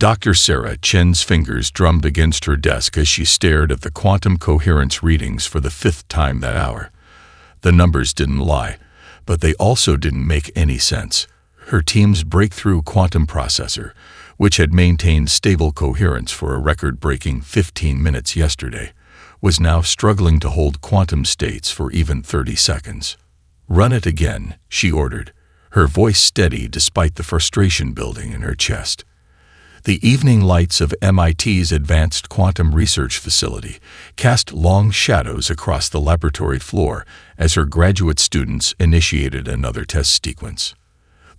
Dr. Sarah Chen's fingers drummed against her desk as she stared at the quantum coherence readings for the 5th time that hour. The numbers didn't lie, but they also didn't make any sense. Her team's breakthrough quantum processor, which had maintained stable coherence for a record-breaking 15 minutes yesterday, was now struggling to hold quantum states for even 30 seconds. "Run it again," she ordered, her voice steady despite the frustration building in her chest. The evening lights of MIT's Advanced Quantum Research Facility cast long shadows across the laboratory floor as her graduate students initiated another test sequence.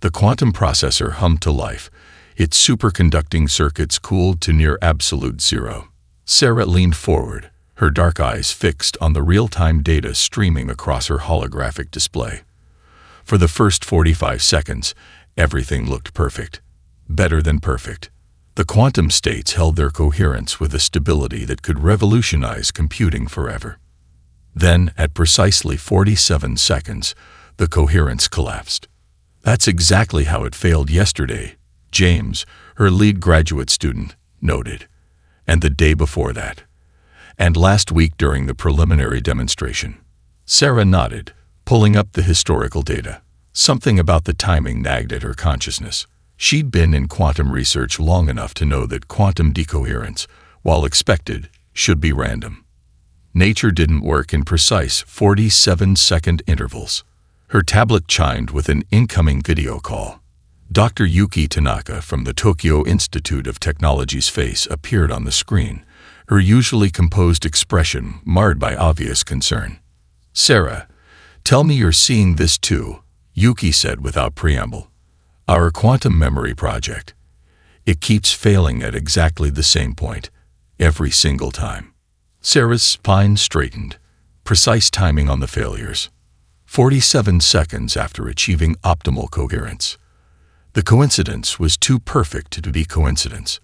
The quantum processor hummed to life, its superconducting circuits cooled to near absolute zero. Sarah leaned forward, her dark eyes fixed on the real-time data streaming across her holographic display. For the first 45 seconds, everything looked perfect. Better than perfect. The quantum states held their coherence with a stability that could revolutionize computing forever. Then, at precisely 47 seconds, the coherence collapsed. "That's exactly how it failed yesterday," James, her lead graduate student, noted. "And the day before that. And last week during the preliminary demonstration." Sarah nodded, pulling up the historical data. Something about the timing nagged at her consciousness. She'd been in quantum research long enough to know that quantum decoherence, while expected, should be random. Nature didn't work in precise 47-second intervals. Her tablet chimed with an incoming video call. Dr. Yuki Tanaka from the Tokyo Institute of Technology's face appeared on the screen, her usually composed expression marred by obvious concern. "Sarah, tell me you're seeing this too," Yuki said without preamble. "Our quantum memory project. It keeps failing at exactly the same point, every single time." Sarah's spine straightened, precise timing on the failures. 47 seconds after achieving optimal coherence. The coincidence was too perfect to be coincidence.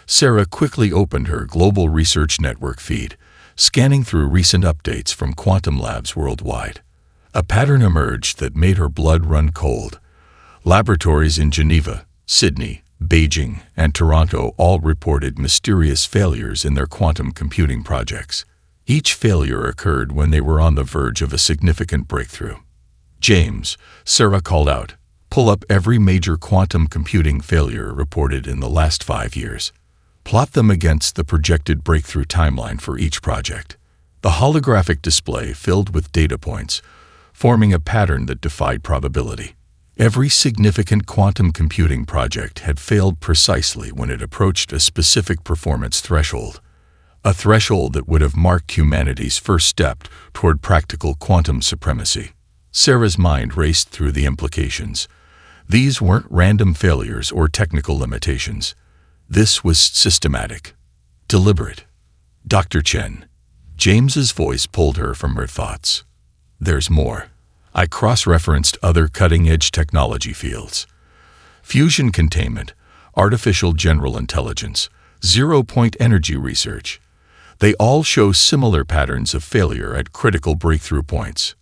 Sarah quickly opened her Global Research Network feed, scanning through recent updates from quantum labs worldwide. A pattern emerged that made her blood run cold. Laboratories in Geneva, Sydney, Beijing, and Toronto all reported mysterious failures in their quantum computing projects. Each failure occurred when they were on the verge of a significant breakthrough. "James," Sarah called out, "pull up every major quantum computing failure reported in the last 5 years. Plot them against the projected breakthrough timeline for each project." The holographic display filled with data points, forming a pattern that defied probability. Every significant quantum computing project had failed precisely when it approached a specific performance threshold, a threshold that would have marked humanity's first step toward practical quantum supremacy. Sarah's mind raced through the implications. These weren't random failures or technical limitations. This was systematic, deliberate. "Dr. Chen." James's voice pulled her from her thoughts. "There's more. I cross-referenced other cutting-edge technology fields. Fusion containment, artificial general intelligence, zero-point energy research. They all show similar patterns of failure at critical breakthrough points."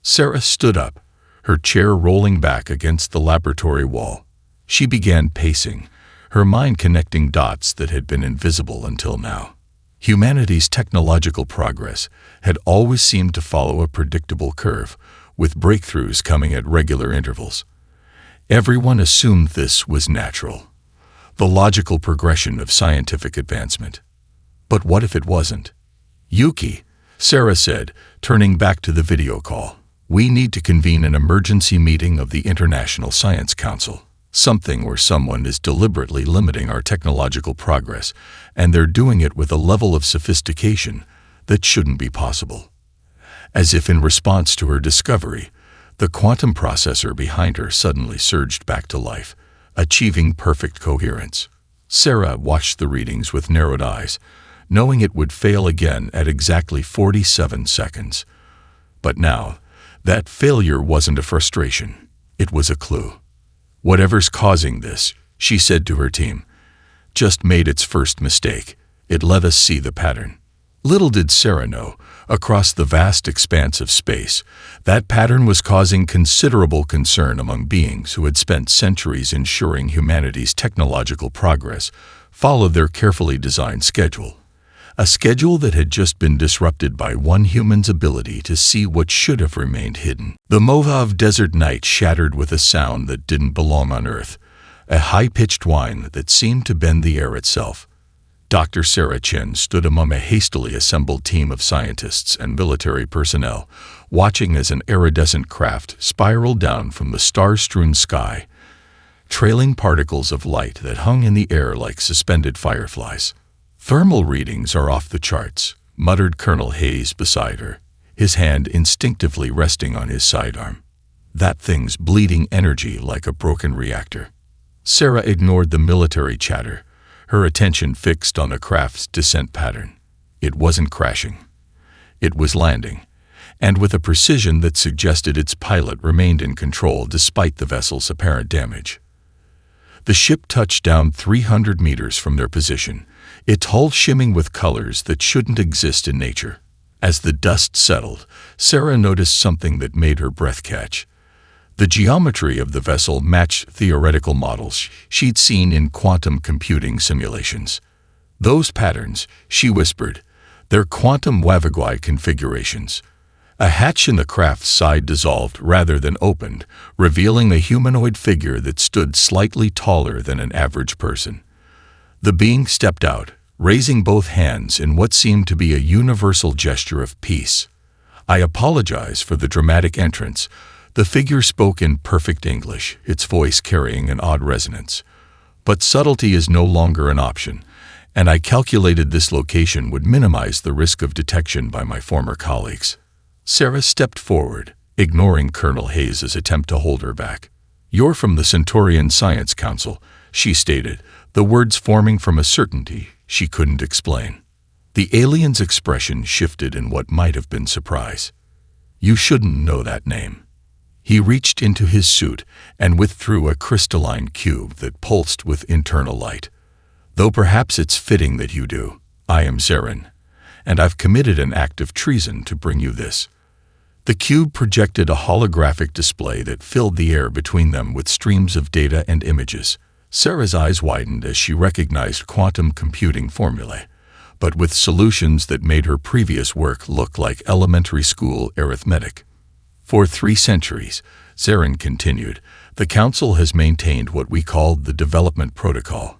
Sarah stood up, her chair rolling back against the laboratory wall. She began pacing, her mind connecting dots that had been invisible until now. Humanity's technological progress had always seemed to follow a predictable curve, with breakthroughs coming at regular intervals. Everyone assumed this was natural, the logical progression of scientific advancement. But what if it wasn't? "Yuki," Sarah said, turning back to the video call, "we need to convene an emergency meeting of the International Science Council. Something or someone is deliberately limiting our technological progress, and they're doing it with a level of sophistication that shouldn't be possible." As if in response to her discovery, the quantum processor behind her suddenly surged back to life, achieving perfect coherence. Sarah watched the readings with narrowed eyes, knowing it would fail again at exactly 47 seconds. But now, that failure wasn't a frustration. It was a clue. "Whatever's causing this," she said to her team, "just made its first mistake. It let us see the pattern." Little did Sarah know, across the vast expanse of space, that pattern was causing considerable concern among beings who had spent centuries ensuring humanity's technological progress followed their carefully designed schedule. A schedule that had just been disrupted by one human's ability to see what should have remained hidden. The Mojave desert night shattered with a sound that didn't belong on Earth, a high-pitched whine that seemed to bend the air itself. Dr. Sarah Chen stood among a hastily assembled team of scientists and military personnel, watching as an iridescent craft spiraled down from the star-strewn sky, trailing particles of light that hung in the air like suspended fireflies. "Thermal readings are off the charts," muttered Colonel Hayes beside her, his hand instinctively resting on his sidearm. "That thing's bleeding energy like a broken reactor." Sarah ignored the military chatter, her attention fixed on the craft's descent pattern. It wasn't crashing. It was landing, and with a precision that suggested its pilot remained in control despite the vessel's apparent damage. The ship touched down 300 meters from their position, its hull shimming with colors that shouldn't exist in nature. As the dust settled, Sarah noticed something that made her breath catch. The geometry of the vessel matched theoretical models she'd seen in quantum computing simulations. "Those patterns," she whispered, "they're quantum Wavagui configurations." A hatch in the craft's side dissolved rather than opened, revealing a humanoid figure that stood slightly taller than an average person. The being stepped out, raising both hands in what seemed to be a universal gesture of peace. "I apologize for the dramatic entrance." The figure spoke in perfect English, its voice carrying an odd resonance. "But subtlety is no longer an option, and I calculated this location would minimize the risk of detection by my former colleagues." Sarah stepped forward, ignoring Colonel Hayes' attempt to hold her back. "You're from the Centaurian Science Council," she stated, the words forming from a certainty she couldn't explain. The alien's expression shifted in what might have been surprise. "You shouldn't know that name." He reached into his suit and withdrew a crystalline cube that pulsed with internal light. "Though perhaps it's fitting that you do. I am Zarin, and I've committed an act of treason to bring you this." The cube projected a holographic display that filled the air between them with streams of data and images. Sarah's eyes widened as she recognized quantum computing formulae, but with solutions that made her previous work look like elementary school arithmetic. "For 3 centuries, Zarin continued, the Council has maintained what we called the Development Protocol,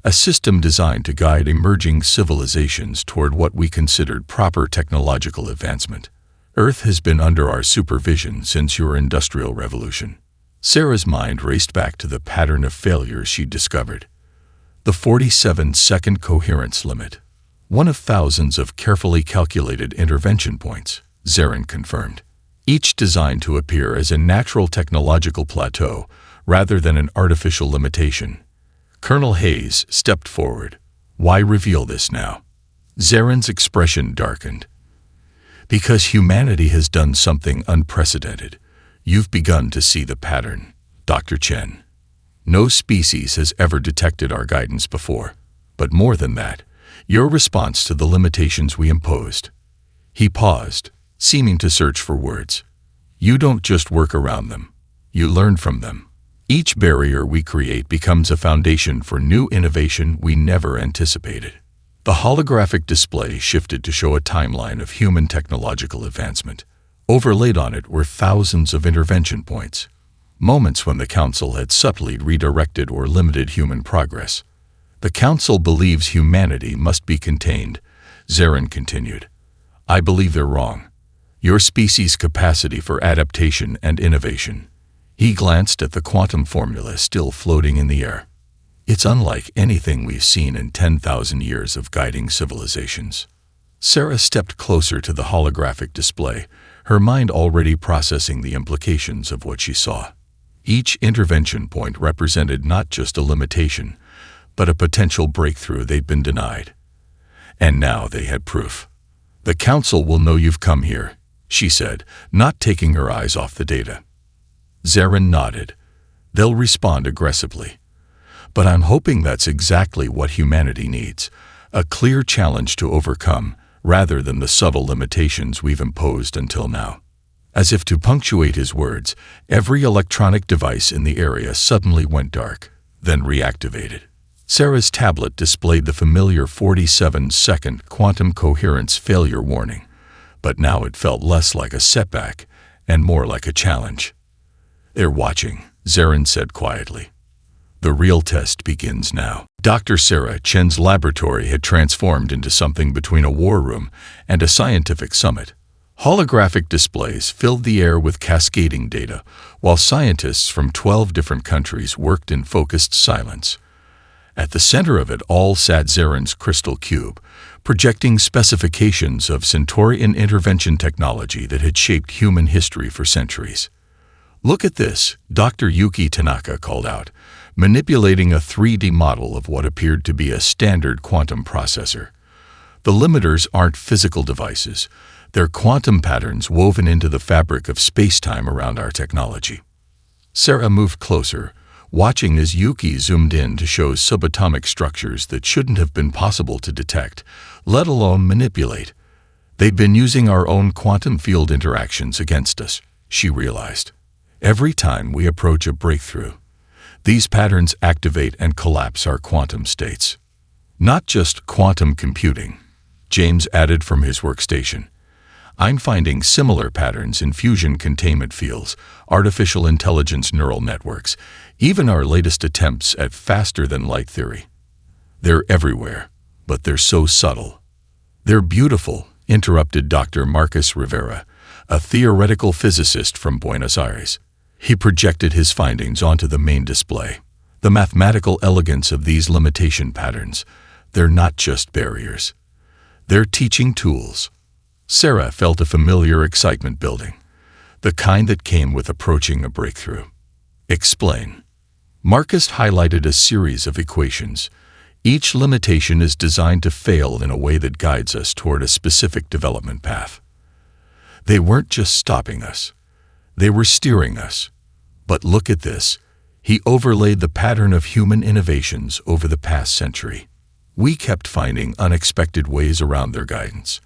a system designed to guide emerging civilizations toward what we considered proper technological advancement. Earth has been under our supervision since your Industrial Revolution." Sarah's mind raced back to the pattern of failures she'd discovered. The 47-second coherence limit, one of thousands of carefully calculated intervention points, Zarin confirmed, each designed to appear as a natural technological plateau rather than an artificial limitation. Colonel Hayes stepped forward. "Why reveal this now?" Zarin's expression darkened. "Because humanity has done something unprecedented. You've begun to see the pattern, Dr. Chen. No species has ever detected our guidance before, but more than that, your response to the limitations we imposed." He paused, seeming to search for words. "You don't just work around them. You learn from them. Each barrier we create becomes a foundation for new innovation we never anticipated." The holographic display shifted to show a timeline of human technological advancement. Overlaid on it were thousands of intervention points, moments when the Council had subtly redirected or limited human progress. "The Council believes humanity must be contained," Zarin continued. "I believe they're wrong. Your species' capacity for adaptation and innovation." He glanced at the quantum formula still floating in the air. "It's unlike anything we've seen in 10,000 years of guiding civilizations." Sarah stepped closer to the holographic display, her mind already processing the implications of what she saw. Each intervention point represented not just a limitation, but a potential breakthrough they'd been denied. And now they had proof. "The Council will know you've come here," she said, not taking her eyes off the data. Zarin nodded. "They'll respond aggressively. But I'm hoping that's exactly what humanity needs, a clear challenge to overcome, rather than the subtle limitations we've imposed until now." As if to punctuate his words, every electronic device in the area suddenly went dark, then reactivated. Sarah's tablet displayed the familiar 47-second quantum coherence failure warning, but now it felt less like a setback and more like a challenge. "They're watching," Zarin said quietly. "The real test begins now." Dr. Sarah Chen's laboratory had transformed into something between a war room and a scientific summit. Holographic displays filled the air with cascading data, while scientists from 12 different countries worked in focused silence. At the center of it all sat Zarin's crystal cube, projecting specifications of Centaurian intervention technology that had shaped human history for centuries. "Look at this," Dr. Yuki Tanaka called out, manipulating a 3D model of what appeared to be a standard quantum processor. "The limiters aren't physical devices. They're quantum patterns woven into the fabric of space-time around our technology." Sarah moved closer, watching as Yuki zoomed in to show subatomic structures that shouldn't have been possible to detect, let alone manipulate. "They'd been using our own quantum field interactions against us," she realized. "Every time we approach a breakthrough, these patterns activate and collapse our quantum states." "Not just quantum computing," James added from his workstation. "I'm finding similar patterns in fusion containment fields, artificial intelligence neural networks, even our latest attempts at faster-than-light theory. They're everywhere, but they're so subtle." "They're beautiful," interrupted Dr. Marcus Rivera, a theoretical physicist from Buenos Aires. He projected his findings onto the main display. "The mathematical elegance of these limitation patterns, they're not just barriers. They're teaching tools." Sarah felt a familiar excitement building, the kind that came with approaching a breakthrough. "Explain." Marcus highlighted a series of equations. "Each limitation is designed to fail in a way that guides us toward a specific development path." "They weren't just stopping us. They were steering us. But look at this." He overlaid the pattern of human innovations over the past century. "We kept finding unexpected ways around their guidance.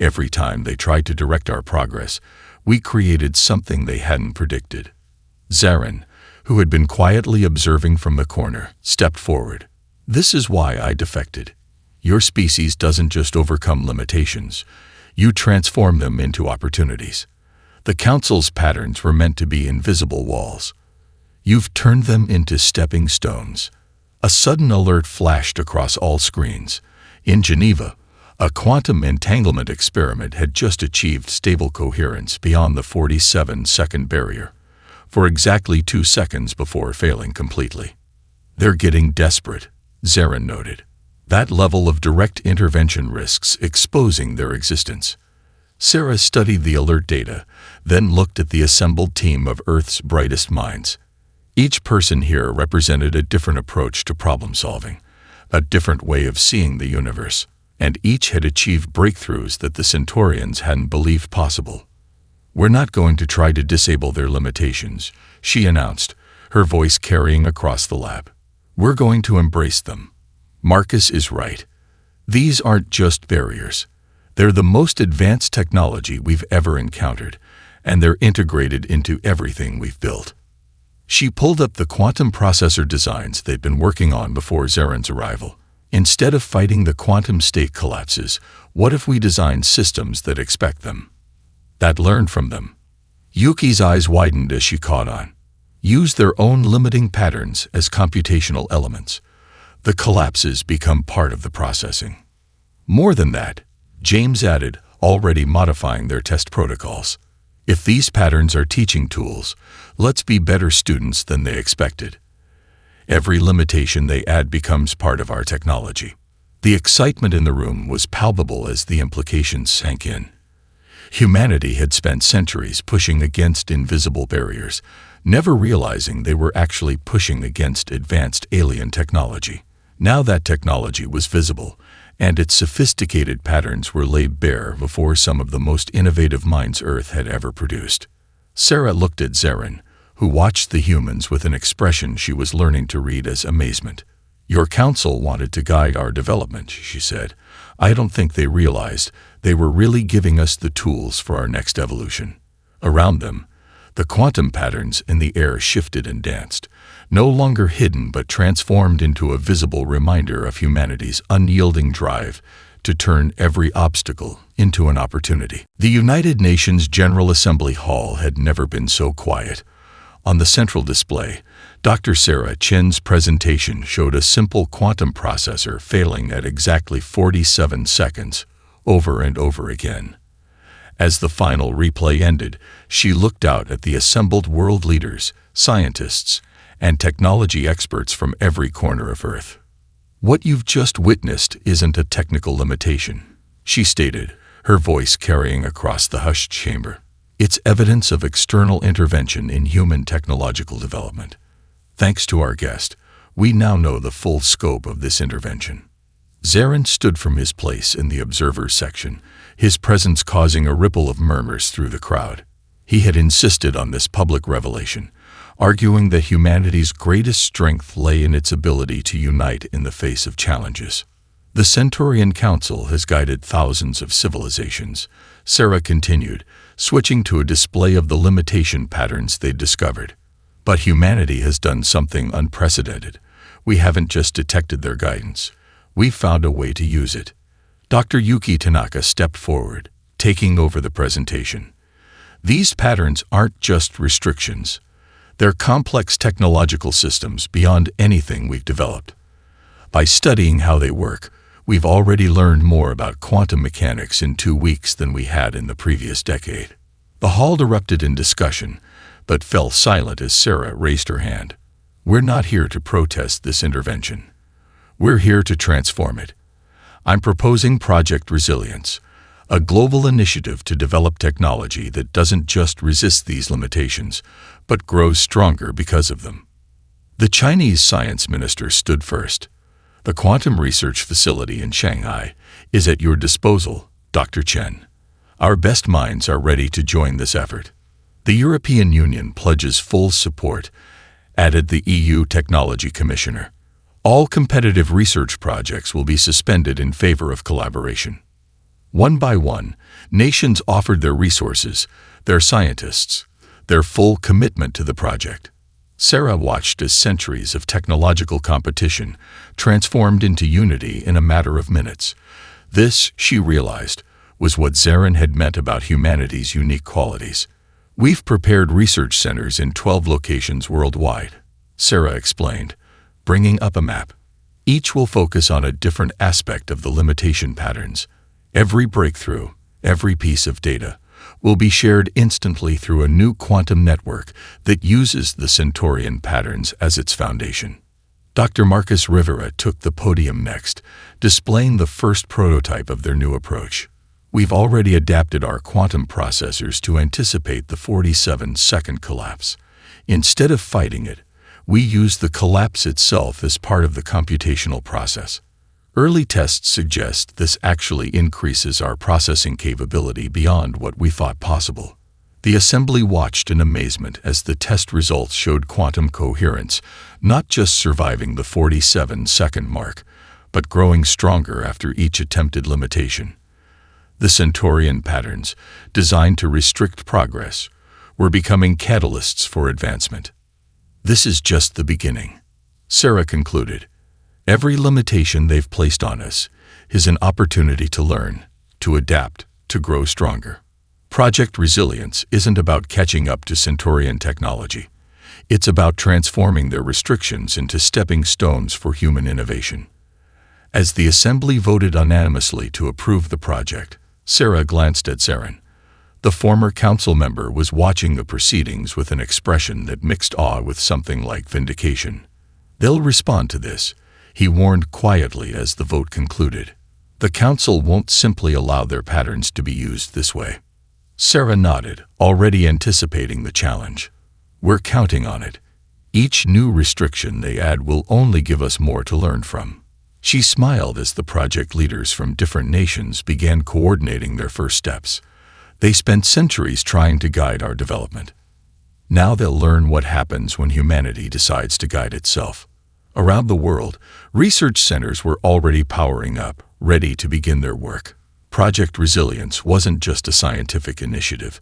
Every time they tried to direct our progress, we created something they hadn't predicted." Zarin, who had been quietly observing from the corner, stepped forward. "This is why I defected. Your species doesn't just overcome limitations. You transform them into opportunities. The Council's patterns were meant to be invisible walls. You've turned them into stepping stones." A sudden alert flashed across all screens. In Geneva, a quantum entanglement experiment had just achieved stable coherence beyond the 47-second barrier, for exactly 2 seconds before failing completely. "They're getting desperate," Zarin noted. "That level of direct intervention risks exposing their existence." Sarah studied the alert data, then looked at the assembled team of Earth's brightest minds. Each person here represented a different approach to problem-solving, a different way of seeing the universe, and each had achieved breakthroughs that the Centaurians hadn't believed possible. "We're not going to try to disable their limitations," she announced, her voice carrying across the lab. "We're going to embrace them." Marcus is right. These aren't just barriers. They're the most advanced technology we've ever encountered, and they're integrated into everything we've built. She pulled up the quantum processor designs they'd been working on before Zarin's arrival. "Instead of fighting the quantum state collapses, what if we design systems that expect them? That learn from them?" Yuki's eyes widened as she caught on. "Use their own limiting patterns as computational elements. The collapses become part of the processing." "More than that," James added, already modifying their test protocols. "If these patterns are teaching tools, let's be better students than they expected. Every limitation they add becomes part of our technology." The excitement in the room was palpable as the implications sank in. Humanity had spent centuries pushing against invisible barriers, never realizing they were actually pushing against advanced alien technology. Now that technology was visible, and its sophisticated patterns were laid bare before some of the most innovative minds Earth had ever produced. Sarah looked at Zarin, who watched the humans with an expression she was learning to read as amazement. "Your council wanted to guide our development," she said. "I don't think they realized they were really giving us the tools for our next evolution." Around them, the quantum patterns in the air shifted and danced, no longer hidden but transformed into a visible reminder of humanity's unyielding drive to turn every obstacle into an opportunity. The United Nations General Assembly Hall had never been so quiet. On the central display, Dr. Sarah Chen's presentation showed a simple quantum processor failing at exactly 47 seconds, over and over again. As the final replay ended, she looked out at the assembled world leaders, scientists, and technology experts from every corner of Earth. "What you've just witnessed isn't a technical limitation," she stated, her voice carrying across the hushed chamber. "It's evidence of external intervention in human technological development. Thanks to our guest, we now know the full scope of this intervention." Zarin stood from his place in the observers section, his presence causing a ripple of murmurs through the crowd. He had insisted on this public revelation, arguing that humanity's greatest strength lay in its ability to unite in the face of challenges. "The Centaurian Council has guided thousands of civilizations," Sarah continued, switching to a display of the limitation patterns they'd discovered. "But humanity has done something unprecedented. We haven't just detected their guidance. We've found a way to use it." Dr. Yuki Tanaka stepped forward, taking over the presentation. "These patterns aren't just restrictions. They're complex technological systems beyond anything we've developed. By studying how they work, we've already learned more about quantum mechanics in 2 weeks than we had in the previous decade." The hall erupted in discussion, but fell silent as Sarah raised her hand. "We're not here to protest this intervention. We're here to transform it. I'm proposing Project Resilience, a global initiative to develop technology that doesn't just resist these limitations, but grows stronger because of them." The Chinese science minister stood first. "The Quantum Research Facility in Shanghai is at your disposal, Dr. Chen. Our best minds are ready to join this effort." "The European Union pledges full support," added the EU Technology Commissioner. "All competitive research projects will be suspended in favor of collaboration." One by one, nations offered their resources, their scientists, their full commitment to the project. Sarah watched as centuries of technological competition transformed into unity in a matter of minutes. This, she realized, was what Zarin had meant about humanity's unique qualities. "We've prepared research centers in 12 locations worldwide," Sarah explained, bringing up a map. "Each will focus on a different aspect of the limitation patterns. Every breakthrough, every piece of data, will be shared instantly through a new quantum network that uses the Centaurian patterns as its foundation." Dr. Marcus Rivera took the podium next, displaying the first prototype of their new approach. "We've already adapted our quantum processors to anticipate the 47-second collapse. Instead of fighting it, we use the collapse itself as part of the computational process. Early tests suggest this actually increases our processing capability beyond what we thought possible." The assembly watched in amazement as the test results showed quantum coherence, not just surviving the 47-second mark, but growing stronger after each attempted limitation. The Centaurian patterns, designed to restrict progress, were becoming catalysts for advancement. "This is just the beginning," Sarah concluded. "Every limitation they've placed on us is an opportunity to learn, to adapt, to grow stronger. Project Resilience isn't about catching up to Centaurian technology. It's about transforming their restrictions into stepping stones for human innovation." As the assembly voted unanimously to approve the project, Sarah glanced at Zarin. The former council member was watching the proceedings with an expression that mixed awe with something like vindication. "They'll respond to this," he warned quietly as the vote concluded. "The council won't simply allow their patterns to be used this way." Sarah nodded, already anticipating the challenge. "We're counting on it. Each new restriction they add will only give us more to learn from." She smiled as the project leaders from different nations began coordinating their first steps. "They spent centuries trying to guide our development. Now they'll learn what happens when humanity decides to guide itself." Around the world, research centers were already powering up, ready to begin their work. Project Resilience wasn't just a scientific initiative.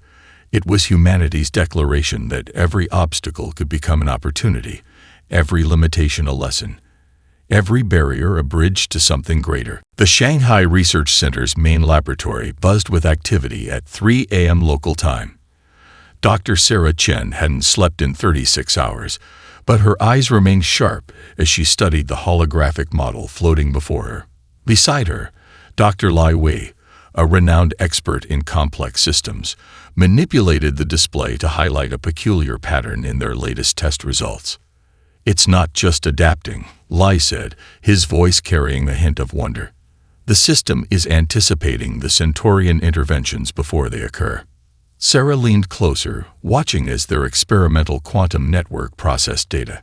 It was humanity's declaration that every obstacle could become an opportunity, every limitation a lesson, every barrier a bridge to something greater. The Shanghai Research Center's main laboratory buzzed with activity at 3 a.m. local time. Dr. Sarah Chen hadn't slept in 36 hours, but her eyes remained sharp as she studied the holographic model floating before her. Beside her, Dr. Lai Wei, a renowned expert in complex systems, manipulated the display to highlight a peculiar pattern in their latest test results. "It's not just adapting," Lai said, his voice carrying a hint of wonder. "The system is anticipating the Centaurian interventions before they occur." Sarah leaned closer, watching as their experimental quantum network processed data.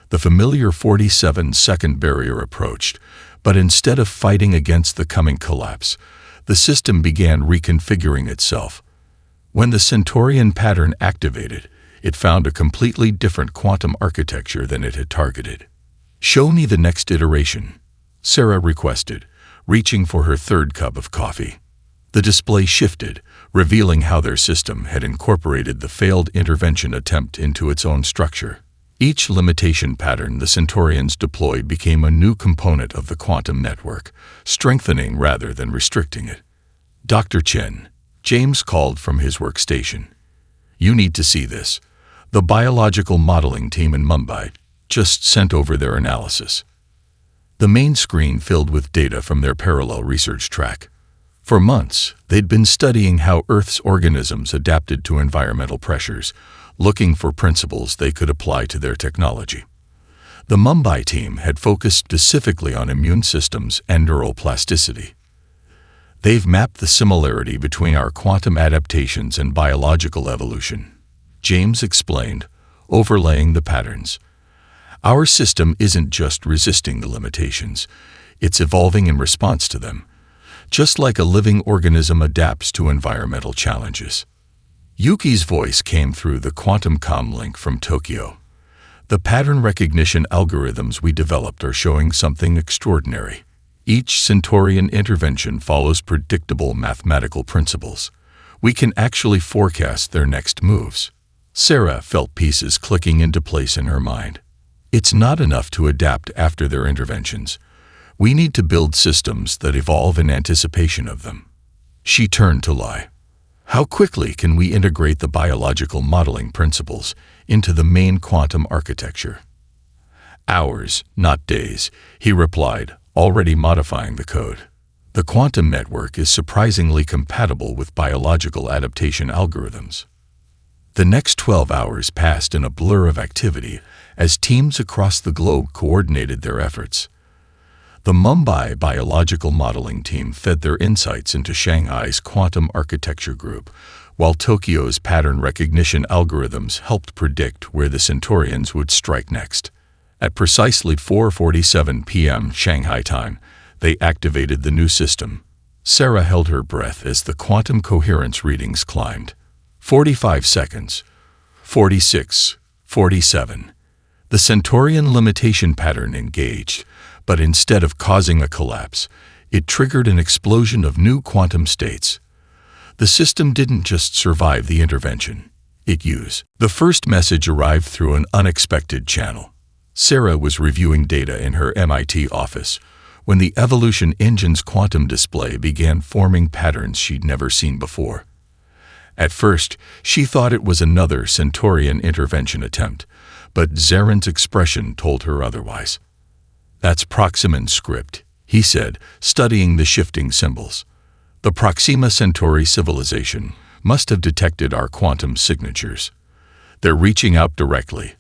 The familiar 47-second barrier approached, but instead of fighting against the coming collapse, the system began reconfiguring itself. When the Centaurian pattern activated, it found a completely different quantum architecture than it had targeted. "Show me the next iteration," Sarah requested, reaching for her third cup of coffee. The display shifted, revealing how their system had incorporated the failed intervention attempt into its own structure. Each limitation pattern the Centaurians deployed became a new component of the quantum network, strengthening rather than restricting it. "Dr. Chen," James called from his workstation. "You need to see this. The biological modeling team in Mumbai just sent over their analysis." The main screen filled with data from their parallel research track. For months, they'd been studying how Earth's organisms adapted to environmental pressures, looking for principles they could apply to their technology. The Mumbai team had focused specifically on immune systems and neuroplasticity. "They've mapped the similarity between our quantum adaptations and biological evolution," James explained, overlaying the patterns. "Our system isn't just resisting the limitations, it's evolving in response to them, just like a living organism adapts to environmental challenges." Yuki's voice came through the quantum comm link from Tokyo. "The pattern recognition algorithms we developed are showing something extraordinary. Each Centaurian intervention follows predictable mathematical principles. We can actually forecast their next moves." Sarah felt pieces clicking into place in her mind. It's not enough to adapt after their interventions. We need to build systems that evolve in anticipation of them. She turned to Lai. "How quickly can we integrate the biological modeling principles into the main quantum architecture?" "Hours, not days," he replied, already modifying the code. "The quantum network is surprisingly compatible with biological adaptation algorithms." The next 12 hours passed in a blur of activity as teams across the globe coordinated their efforts. The Mumbai biological modeling team fed their insights into Shanghai's quantum architecture group, while Tokyo's pattern recognition algorithms helped predict where the Centaurians would strike next. At precisely 4:47 p.m. Shanghai time, they activated the new system. Sarah held her breath as the quantum coherence readings climbed. 45 seconds. 46. 47. The Centaurian limitation pattern engaged, but instead of causing a collapse, it triggered an explosion of new quantum states. The system didn't just survive the intervention, it used. The first message arrived through an unexpected channel. Sarah was reviewing data in her MIT office when the evolution engine's quantum display began forming patterns she'd never seen before. At first, she thought it was another Centaurian intervention attempt, but Zarin's expression told her otherwise. "That's Proximan script," he said, studying the shifting symbols. "The Proxima Centauri civilization must have detected our quantum signatures. They're reaching out directly,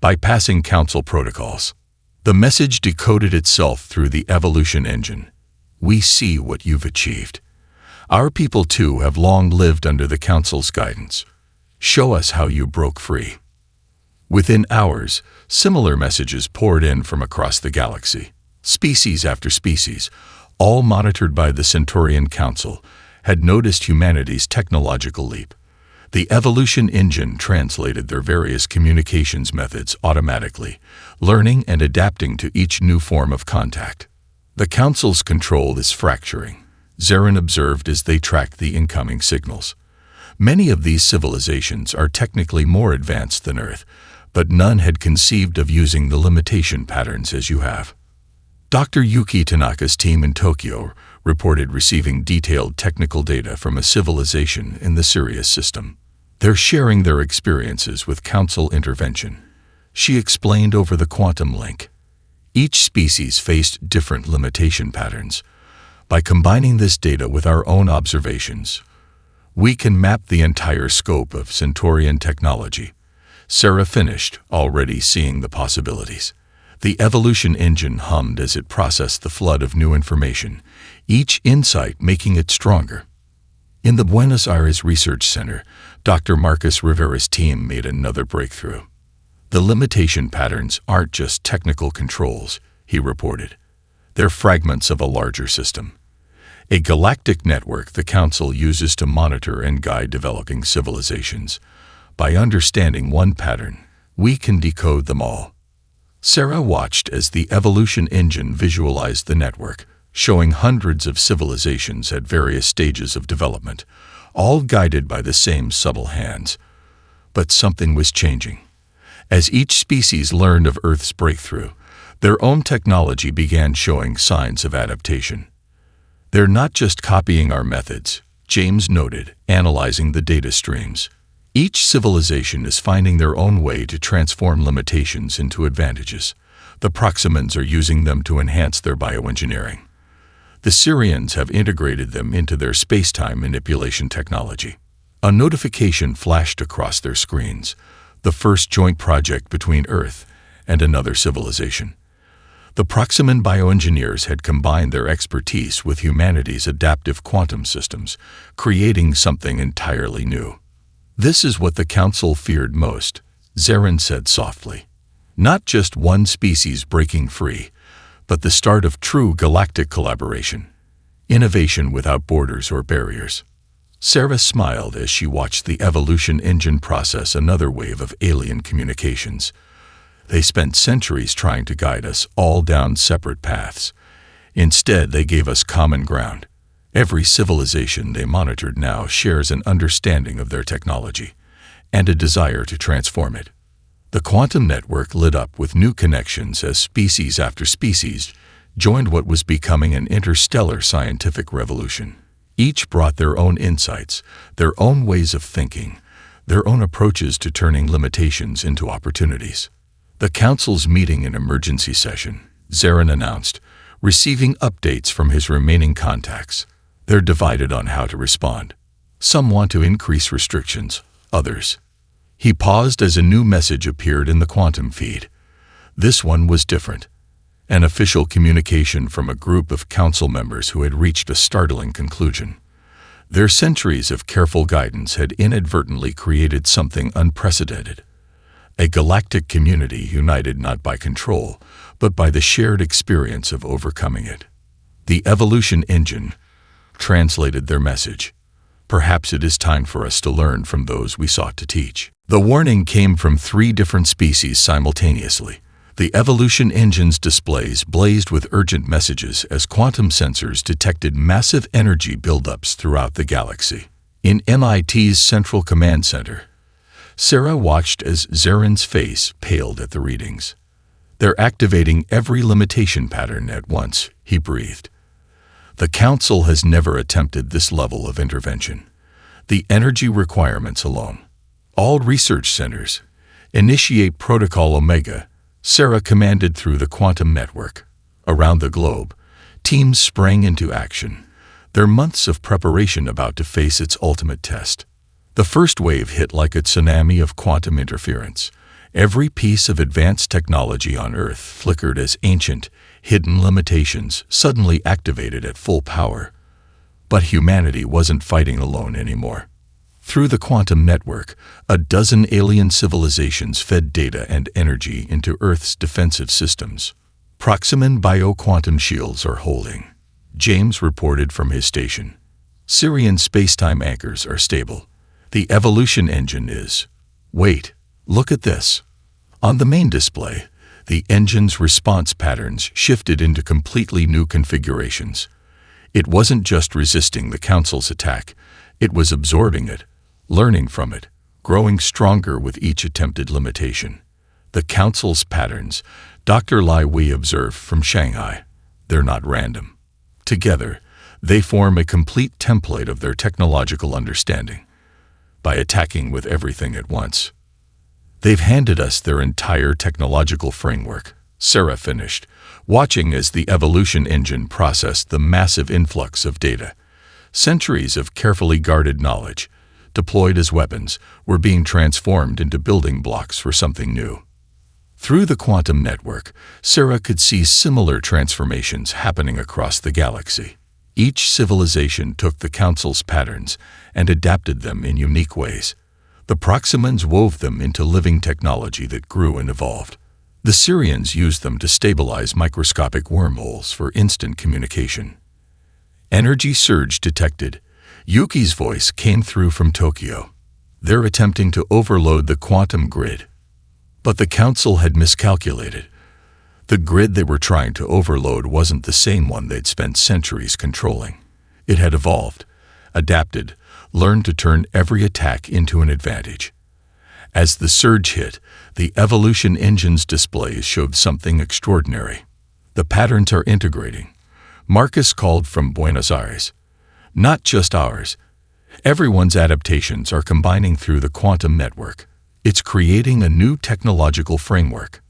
bypassing council protocols." The message decoded itself through the evolution engine. "We see what you've achieved. Our people too have long lived under the council's guidance. Show us how you broke free." Within hours, similar messages poured in from across the galaxy. Species after species, all monitored by the Centaurian Council, had noticed humanity's technological leap. The evolution engine translated their various communications methods automatically, learning and adapting to each new form of contact. "The Council's control is fracturing," Zarin observed as they tracked the incoming signals. "Many of these civilizations are technically more advanced than Earth, but none had conceived of using the limitation patterns as you have. Dr. Yuki Tanaka's team in Tokyo reported receiving detailed technical data from a civilization in the Sirius system. They're sharing their experiences with Council intervention. She explained over the quantum link. Each species faced different limitation patterns. By combining this data with our own observations, we can map the entire scope of Centaurian technology. Sarah finished, already seeing the possibilities. The evolution engine hummed as it processed the flood of new information, each insight making it stronger. In the Buenos Aires Research Center, Dr. Marcus Rivera's team made another breakthrough. The limitation patterns aren't just technical controls, he reported. They're fragments of a larger system. A galactic network the Council uses to monitor and guide developing civilizations. By understanding one pattern, we can decode them all. Sarah watched as the evolution engine visualized the network, showing hundreds of civilizations at various stages of development, all guided by the same subtle hands. But something was changing. As each species learned of Earth's breakthrough, their own technology began showing signs of adaptation. They're not just copying our methods, James noted, analyzing the data streams. Each civilization is finding their own way to transform limitations into advantages. The Proximans are using them to enhance their bioengineering. The Syrians have integrated them into their space-time manipulation technology. A notification flashed across their screens, the first joint project between Earth and another civilization. The Proximan bioengineers had combined their expertise with humanity's adaptive quantum systems, creating something entirely new. This is what the Council feared most, Zarin said softly. Not just one species breaking free, but the start of true galactic collaboration. Innovation without borders or barriers. Sarah smiled as she watched the evolution engine process another wave of alien communications. They spent centuries trying to guide us all down separate paths. Instead, they gave us common ground. Every civilization they monitored now shares an understanding of their technology and a desire to transform it. The quantum network lit up with new connections as species after species joined what was becoming an interstellar scientific revolution. Each brought their own insights, their own ways of thinking, their own approaches to turning limitations into opportunities. The Council's meeting in emergency session, Zarin announced, receiving updates from his remaining contacts. They're divided on how to respond. Some want to increase restrictions, others. He paused as a new message appeared in the quantum feed. This one was different. An official communication from a group of council members who had reached a startling conclusion. Their centuries of careful guidance had inadvertently created something unprecedented. A galactic community united not by control, but by the shared experience of overcoming it. The evolution engine translated their message. Perhaps it is time for us to learn from those we sought to teach. The warning came from 3 different species simultaneously. The evolution engine's displays blazed with urgent messages as quantum sensors detected massive energy buildups throughout the galaxy. In MIT's Central Command Center, Sarah watched as Zarin's face paled at the readings. They're activating every limitation pattern at once, he breathed. The Council has never attempted this level of intervention. The energy requirements alone. All research centers. Initiate Protocol Omega, Sarah commanded through the quantum network. Around the globe, teams sprang into action, their months of preparation about to face its ultimate test. The first wave hit like a tsunami of quantum interference. Every piece of advanced technology on Earth flickered as ancient, hidden limitations suddenly activated at full power. But humanity wasn't fighting alone anymore. Through the quantum network, a dozen alien civilizations fed data and energy into Earth's defensive systems. Proximan bio-quantum shields are holding, James reported from his station. Syrian space-time anchors are stable. The evolution engine is. Wait, look at this. On the main display, the engine's response patterns shifted into completely new configurations. It wasn't just resisting the Council's attack, it was absorbing it, learning from it, growing stronger with each attempted limitation. The Council's patterns, Dr. Lai Wei observed from Shanghai. They're not random. Together, they form a complete template of their technological understanding. By attacking with everything at once, they've handed us their entire technological framework, Sarah finished, watching as the evolution engine processed the massive influx of data. Centuries of carefully guarded knowledge, deployed as weapons, were being transformed into building blocks for something new. Through the quantum network, Sarah could see similar transformations happening across the galaxy. Each civilization took the Council's patterns and adapted them in unique ways. The Proximans wove them into living technology that grew and evolved. The Syrians used them to stabilize microscopic wormholes for instant communication. Energy surge detected. Yuki's voice came through from Tokyo. They're attempting to overload the quantum grid. But the Council had miscalculated. The grid they were trying to overload wasn't the same one they'd spent centuries controlling. It had evolved, adapted, learned to turn every attack into an advantage. As the surge hit, the evolution engine's displays showed something extraordinary. The patterns are integrating. Marcus called from Buenos Aires. Not just ours. Everyone's adaptations are combining through the quantum network. It's creating a new technological framework.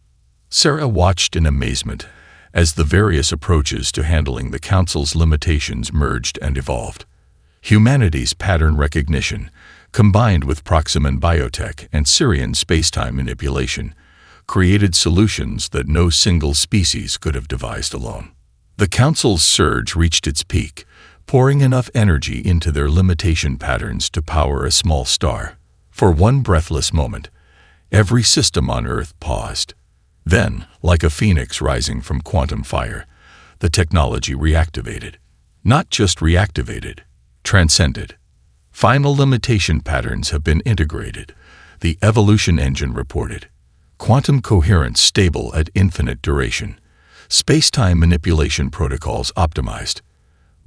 Sarah watched in amazement as the various approaches to handling the Council's limitations merged and evolved. Humanity's pattern recognition, combined with Proximan biotech and Syrian spacetime manipulation, created solutions that no single species could have devised alone. The Council's surge reached its peak, pouring enough energy into their limitation patterns to power a small star. For one breathless moment, every system on Earth paused. Then, like a phoenix rising from quantum fire, the technology reactivated. Not just reactivated, transcended. Final limitation patterns have been integrated, the evolution engine reported. Quantum coherence stable at infinite duration. Space-time manipulation protocols optimized.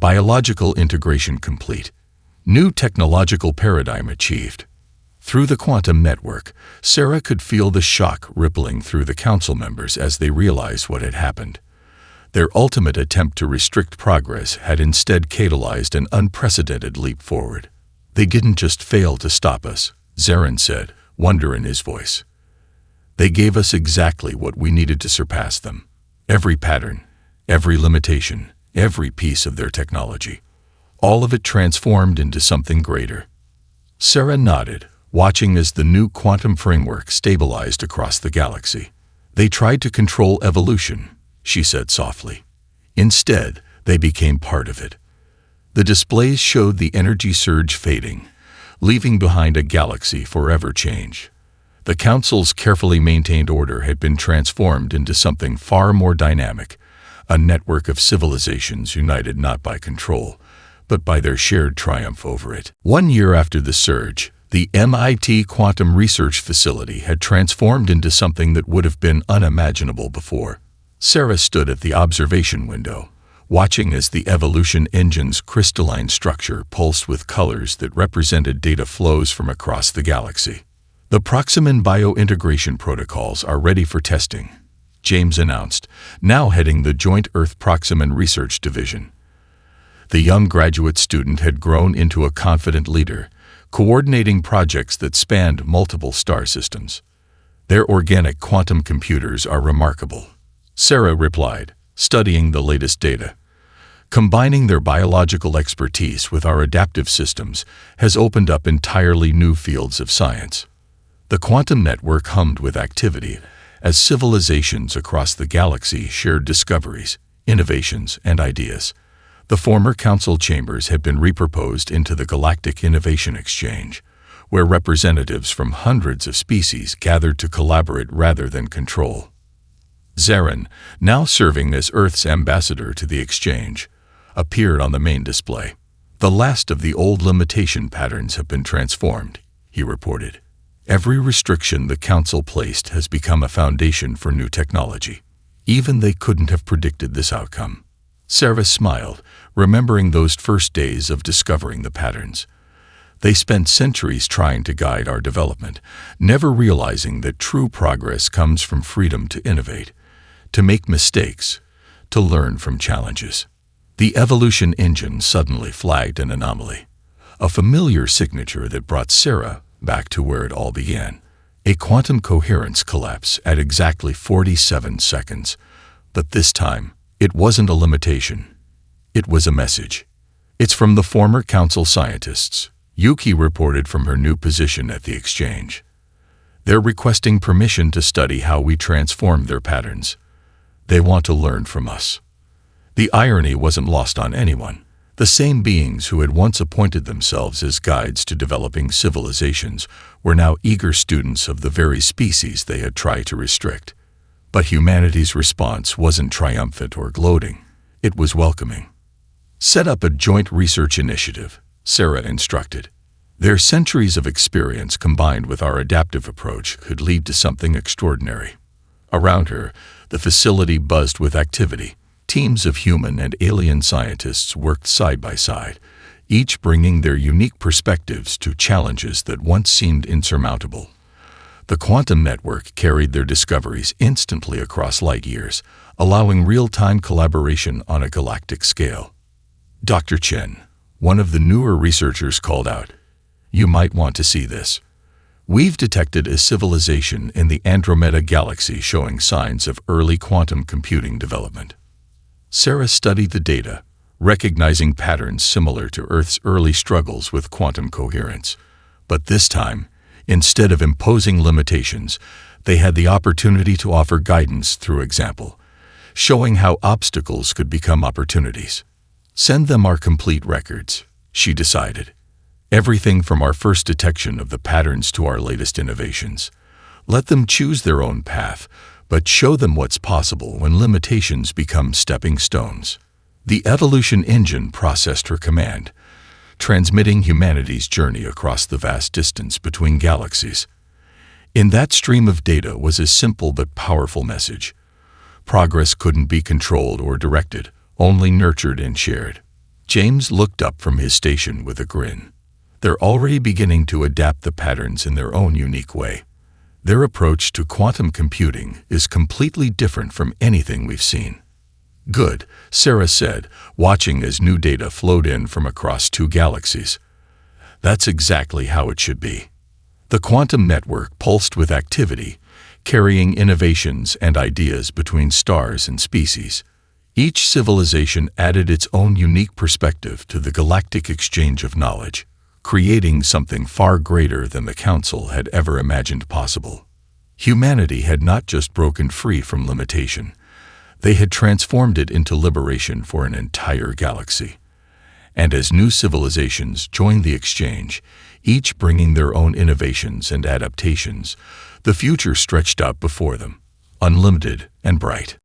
Biological integration complete. New technological paradigm achieved. Through the quantum network, Sarah could feel the shock rippling through the Council members as they realized what had happened. Their ultimate attempt to restrict progress had instead catalyzed an unprecedented leap forward. They didn't just fail to stop us, Zarin said, wonder in his voice. They gave us exactly what we needed to surpass them. Every pattern, every limitation, every piece of their technology. All of it transformed into something greater. Sarah nodded, watching as the new quantum framework stabilized across the galaxy. They tried to control evolution, she said softly. Instead, they became part of it. The displays showed the energy surge fading, leaving behind a galaxy forever changed. The Council's carefully maintained order had been transformed into something far more dynamic, a network of civilizations united not by control, but by their shared triumph over it. 1 year after the surge, the MIT Quantum Research Facility had transformed into something that would have been unimaginable before. Sarah stood at the observation window, watching as the evolution engine's crystalline structure pulsed with colors that represented data flows from across the galaxy. The Proximan biointegration protocols are ready for testing, James announced, now heading the Joint Earth Proximan Research Division. The young graduate student had grown into a confident leader, coordinating projects that spanned multiple star systems. Their organic quantum computers are remarkable, Sarah replied, studying the latest data. Combining their biological expertise with our adaptive systems has opened up entirely new fields of science. The quantum network hummed with activity as civilizations across the galaxy shared discoveries, innovations, and ideas. The former council chambers had been repurposed into the Galactic Innovation Exchange, where representatives from hundreds of species gathered to collaborate rather than control. Zarin, now serving as Earth's ambassador to the exchange, appeared on the main display. The last of the old limitation patterns have been transformed, he reported. Every restriction the Council placed has become a foundation for new technology. Even they couldn't have predicted this outcome. Sarah smiled, remembering those first days of discovering the patterns. They spent centuries trying to guide our development, never realizing that true progress comes from freedom to innovate, to make mistakes, to learn from challenges. The evolution engine suddenly flagged an anomaly, a familiar signature that brought Sarah back to where it all began. A quantum coherence collapse at exactly 47 seconds. But this time, it wasn't a limitation. It was a message. It's from the former council scientists. Yuki reported from her new position at the exchange. They're requesting permission to study how we transform their patterns. They want to learn from us. The irony wasn't lost on anyone. The same beings who had once appointed themselves as guides to developing civilizations were now eager students of the very species they had tried to restrict. But humanity's response wasn't triumphant or gloating. It was welcoming. Set up a joint research initiative, Sarah instructed. Their centuries of experience combined with our adaptive approach could lead to something extraordinary. Around her, the facility buzzed with activity. Teams of human and alien scientists worked side by side, each bringing their unique perspectives to challenges that once seemed insurmountable. The quantum network carried their discoveries instantly across light years, allowing real-time collaboration on a galactic scale. Dr. Chen, one of the newer researchers, called out, "You might want to see this. We've detected a civilization in the Andromeda galaxy showing signs of early quantum computing development." Sarah studied the data, recognizing patterns similar to Earth's early struggles with quantum coherence. But this time, instead of imposing limitations, they had the opportunity to offer guidance through example, showing how obstacles could become opportunities. Send them our complete records, she decided. Everything from our first detection of the patterns to our latest innovations. Let them choose their own path, but show them what's possible when limitations become stepping stones. The evolution engine processed her command, transmitting humanity's journey across the vast distance between galaxies. In that stream of data was a simple but powerful message. Progress couldn't be controlled or directed, only nurtured and shared. James looked up from his station with a grin. They're already beginning to adapt the patterns in their own unique way. Their approach to quantum computing is completely different from anything we've seen. Good, Sarah said, watching as new data flowed in from across two galaxies. That's exactly how it should be. The quantum network pulsed with activity, carrying innovations and ideas between stars and species. Each civilization added its own unique perspective to the galactic exchange of knowledge, creating something far greater than the Council had ever imagined possible. Humanity had not just broken free from limitation, they had transformed it into liberation for an entire galaxy. And as new civilizations joined the exchange, each bringing their own innovations and adaptations, the future stretched out before them, unlimited and bright.